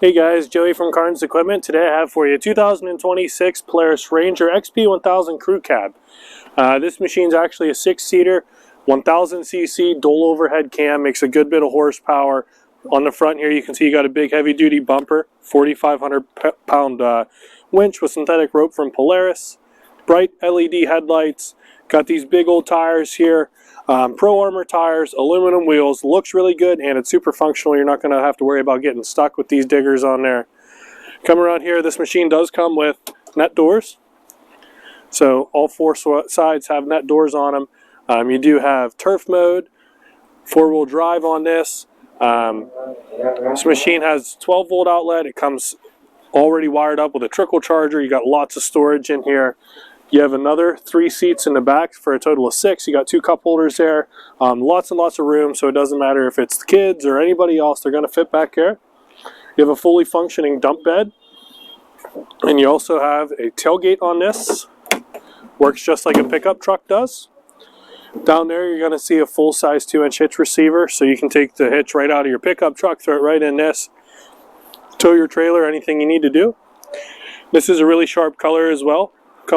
Hey guys, Joey from Carns Equipment. Today I have for you a 2026 Polaris Ranger XP1000 Crew Cab. This machine's actually a 6-seater, 1000cc dual overhead cam, makes a good bit of horsepower. On the front here you can see you got a big heavy duty bumper, 4,500 pound winch with synthetic rope from Polaris, bright LED headlights, got these big old tires here. Pro Armor tires, aluminum wheels, looks really good, and it's super functional. You're not going to have to worry about getting stuck with these diggers on there. Come around here, this machine does come with net doors. So all four sides have net doors on them. You do have turf mode, 4-wheel drive on this. This machine has 12-volt outlet. It comes already wired up with a trickle charger. You got lots of storage in here. You have another 3 seats in the back for a total of 6. You got 2 cup holders there. Lots and lots of room, so it doesn't matter if it's the kids or anybody else, they're going to fit back here. You have a fully functioning dump bed. And you also have a tailgate on this. Works just like a pickup truck does. Down there you're going to see a full-size 2-inch hitch receiver, so you can take the hitch right out of your pickup truck, throw it right in this, tow your trailer, anything you need to do. This is a really sharp color as well.